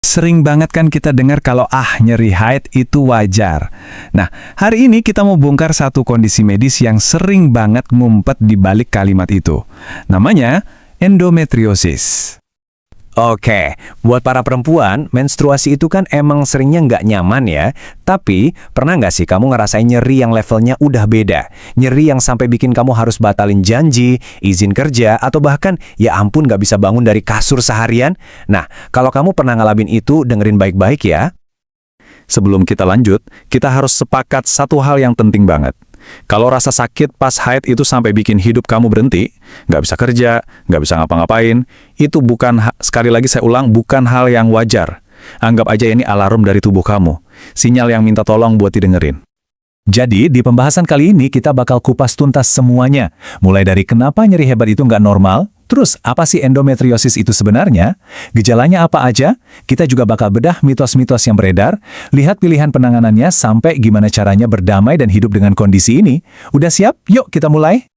Sering banget kan kita dengar kalau nyeri haid itu wajar. Nah, hari ini kita mau bongkar satu kondisi medis yang sering banget ngumpet di balik kalimat itu. Namanya endometriosis. Oke, buat para perempuan, menstruasi itu kan emang seringnya nggak nyaman ya. Tapi, pernah nggak sih kamu ngerasain nyeri yang levelnya udah beda? Nyeri yang sampai bikin kamu harus batalin janji, izin kerja, atau bahkan, ya ampun nggak bisa bangun dari kasur seharian? Nah, kalau kamu pernah ngalamin itu, dengerin baik-baik ya. Sebelum kita lanjut, kita harus sepakat satu hal yang penting banget. Kalau rasa sakit pas haid itu sampai bikin hidup kamu berhenti, nggak bisa kerja, nggak bisa ngapa-ngapain, itu bukan, sekali lagi saya ulang, bukan hal yang wajar. Anggap aja ini alarm dari tubuh kamu, sinyal yang minta tolong buat didengerin. Jadi, di pembahasan kali ini kita bakal kupas tuntas semuanya. Mulai dari kenapa nyeri hebat itu nggak normal, terus apa sih endometriosis itu sebenarnya, gejalanya apa aja, kita juga bakal bedah mitos-mitos yang beredar, lihat pilihan penanganannya sampai gimana caranya berdamai dan hidup dengan kondisi ini. Udah siap? Yuk kita mulai.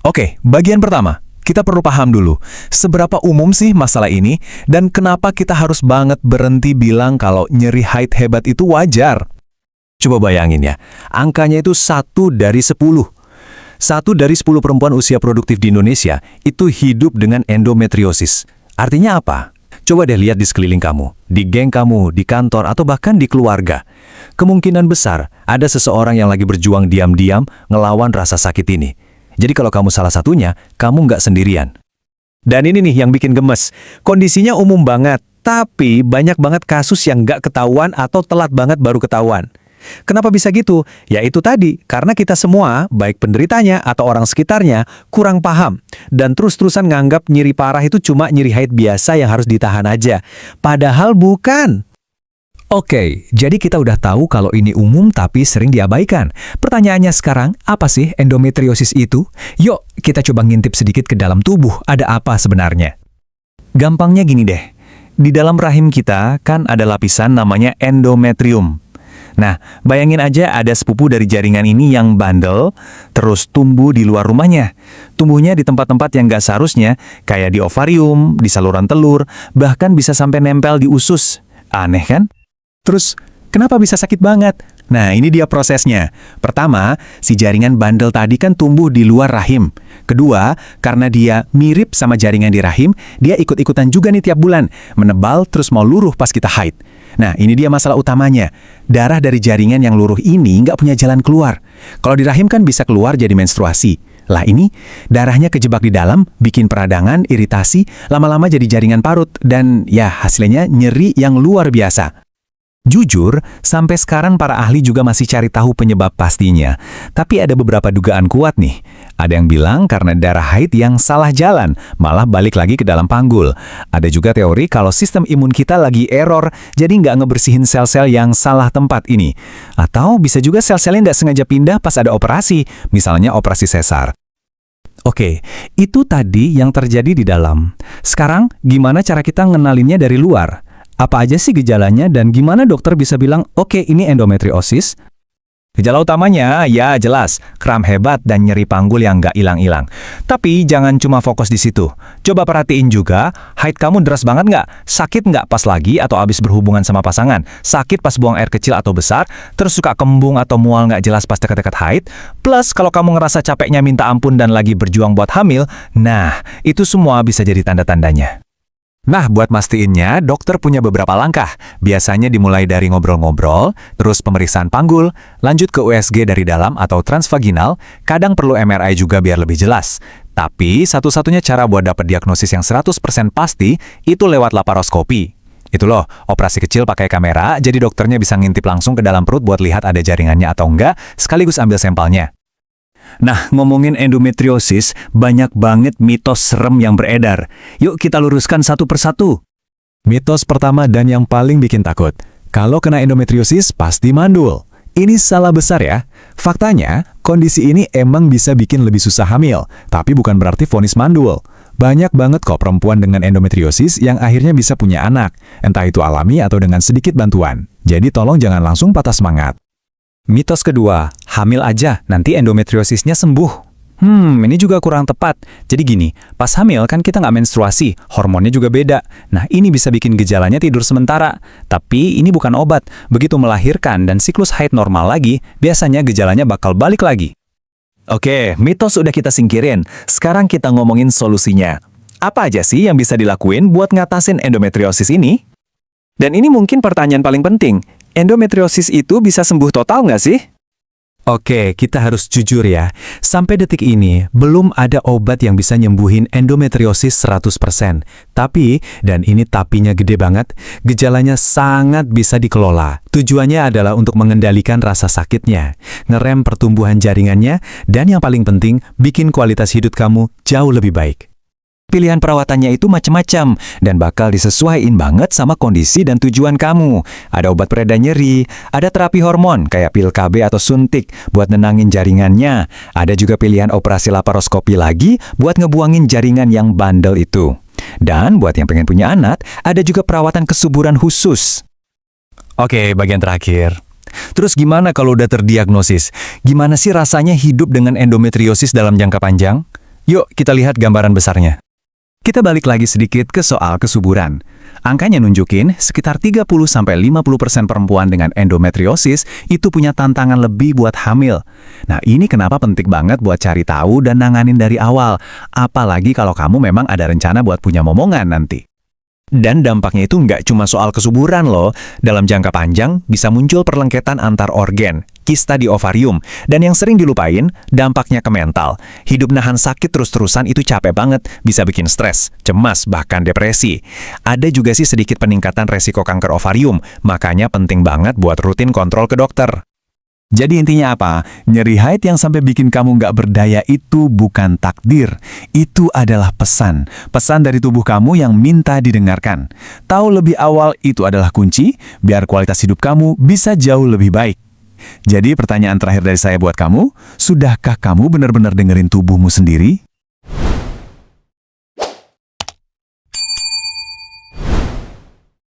Oke, bagian pertama. Kita perlu paham dulu, seberapa umum sih masalah ini, dan kenapa kita harus banget berhenti bilang kalau nyeri haid hebat itu wajar. Coba bayangin ya, angkanya itu 1 dari 10. 1 dari 10 perempuan usia produktif di Indonesia itu hidup dengan endometriosis. Artinya apa? Coba deh lihat di sekeliling kamu, di geng kamu, di kantor, atau bahkan di keluarga. Kemungkinan besar ada seseorang yang lagi berjuang diam-diam ngelawan rasa sakit ini. Jadi kalau kamu salah satunya, kamu nggak sendirian. Dan ini nih yang bikin gemes. Kondisinya umum banget, tapi banyak banget kasus yang nggak ketahuan atau telat banget baru ketahuan. Kenapa bisa gitu? Ya itu tadi, karena kita semua, baik penderitanya atau orang sekitarnya, kurang paham. Dan terus-terusan nganggap nyeri parah itu cuma nyeri haid biasa yang harus ditahan aja. Padahal bukan. Oke, jadi kita udah tahu kalau ini umum tapi sering diabaikan. Pertanyaannya sekarang, apa sih endometriosis itu? Yuk, kita coba ngintip sedikit ke dalam tubuh, ada apa sebenarnya? Gampangnya gini deh, di dalam rahim kita kan ada lapisan namanya endometrium. Nah, bayangin aja ada sepupu dari jaringan ini yang bandel, terus tumbuh di luar rumahnya. Tumbuhnya di tempat-tempat yang nggak seharusnya, kayak di ovarium, di saluran telur, bahkan bisa sampai nempel di usus. Aneh kan? Terus, kenapa bisa sakit banget? Nah, ini dia prosesnya. Pertama, si jaringan bandel tadi kan tumbuh di luar rahim. Kedua, karena dia mirip sama jaringan di rahim, dia ikut-ikutan juga nih tiap bulan, menebal terus mau luruh pas kita haid. Nah, ini dia masalah utamanya. Darah dari jaringan yang luruh ini nggak punya jalan keluar. Kalau di rahim kan bisa keluar jadi menstruasi. Lah ini, darahnya kejebak di dalam, bikin peradangan, iritasi, lama-lama jadi jaringan parut, dan ya hasilnya nyeri yang luar biasa. Jujur, sampai sekarang para ahli juga masih cari tahu penyebab pastinya. Tapi ada beberapa dugaan kuat nih. Ada yang bilang karena darah haid yang salah jalan, malah balik lagi ke dalam panggul. Ada juga teori kalau sistem imun kita lagi error, jadi nggak ngebersihin sel-sel yang salah tempat ini. Atau bisa juga sel-selnya nggak sengaja pindah pas ada operasi, misalnya operasi sesar. Oke, itu tadi yang terjadi di dalam. Sekarang, gimana cara kita ngenalinnya dari luar? Apa aja sih gejalanya dan gimana dokter bisa bilang, oke, ini endometriosis? Gejala utamanya, ya jelas, kram hebat dan nyeri panggul yang nggak hilang-hilang. Tapi jangan cuma fokus di situ. Coba perhatiin juga, haid kamu deras banget nggak? Sakit nggak pas lagi atau abis berhubungan sama pasangan? Sakit pas buang air kecil atau besar? Terus suka kembung atau mual nggak jelas pas dekat-dekat haid? Plus, kalau kamu ngerasa capeknya minta ampun dan lagi berjuang buat hamil, nah, itu semua bisa jadi tanda-tandanya. Nah, buat mastiinnya, dokter punya beberapa langkah. Biasanya dimulai dari ngobrol-ngobrol, terus pemeriksaan panggul, lanjut ke USG dari dalam atau transvaginal, kadang perlu MRI juga biar lebih jelas. Tapi, satu-satunya cara buat dapat diagnosis yang 100% pasti, itu lewat laparoskopi. Itu loh, operasi kecil pakai kamera, jadi dokternya bisa ngintip langsung ke dalam perut buat lihat ada jaringannya atau enggak, sekaligus ambil sampelnya. Nah, ngomongin endometriosis, banyak banget mitos serem yang beredar. Yuk kita luruskan satu persatu. Mitos pertama dan yang paling bikin takut. Kalau kena endometriosis, pasti mandul. Ini salah besar ya. Faktanya, kondisi ini emang bisa bikin lebih susah hamil, tapi bukan berarti vonis mandul. Banyak banget kok perempuan dengan endometriosis yang akhirnya bisa punya anak, entah itu alami atau dengan sedikit bantuan. Jadi tolong jangan langsung patah semangat. Mitos kedua, hamil aja, nanti endometriosisnya sembuh. Ini juga kurang tepat. Jadi gini, pas hamil kan kita nggak menstruasi, hormonnya juga beda. Nah, ini bisa bikin gejalanya tidur sementara. Tapi ini bukan obat. Begitu melahirkan dan siklus haid normal lagi, biasanya gejalanya bakal balik lagi. Oke, mitos udah kita singkirin. Sekarang kita ngomongin solusinya. Apa aja sih yang bisa dilakuin buat ngatasin endometriosis ini? Dan ini mungkin pertanyaan paling penting. Endometriosis itu bisa sembuh total nggak sih? Oke, kita harus jujur ya. Sampai detik ini, belum ada obat yang bisa nyembuhin endometriosis 100%. Tapi, dan ini tapinya gede banget, gejalanya sangat bisa dikelola. Tujuannya adalah untuk mengendalikan rasa sakitnya, ngerem pertumbuhan jaringannya, dan yang paling penting, bikin kualitas hidup kamu jauh lebih baik. Pilihan perawatannya itu macam-macam dan bakal disesuaiin banget sama kondisi dan tujuan kamu. Ada obat pereda nyeri, ada terapi hormon kayak pil KB atau suntik buat nenangin jaringannya. Ada juga pilihan operasi laparoskopi lagi buat ngebuangin jaringan yang bandel itu. Dan buat yang pengen punya anak, ada juga perawatan kesuburan khusus. Oke, bagian terakhir. Terus gimana kalau udah terdiagnosis? Gimana sih rasanya hidup dengan endometriosis dalam jangka panjang? Yuk, kita lihat gambaran besarnya. Kita balik lagi sedikit ke soal kesuburan. Angkanya nunjukin sekitar 30-50% perempuan dengan endometriosis itu punya tantangan lebih buat hamil. Nah, ini kenapa penting banget buat cari tahu dan nanganin dari awal. Apalagi kalau kamu memang ada rencana buat punya momongan nanti. Dan dampaknya itu nggak cuma soal kesuburan loh. Dalam jangka panjang bisa muncul perlengketan antar organ, kista di ovarium, dan yang sering dilupain, dampaknya ke mental. Hidup nahan sakit terus-terusan itu capek banget, bisa bikin stres, cemas, bahkan depresi. Ada juga sih sedikit peningkatan resiko kanker ovarium, makanya penting banget buat rutin kontrol ke dokter. Jadi intinya apa? Nyeri haid yang sampai bikin kamu nggak berdaya itu bukan takdir. Itu adalah pesan. Pesan dari tubuh kamu yang minta didengarkan. Tahu lebih awal itu adalah kunci, biar kualitas hidup kamu bisa jauh lebih baik. Jadi pertanyaan terakhir dari saya buat kamu, sudahkah kamu benar-benar dengerin tubuhmu sendiri?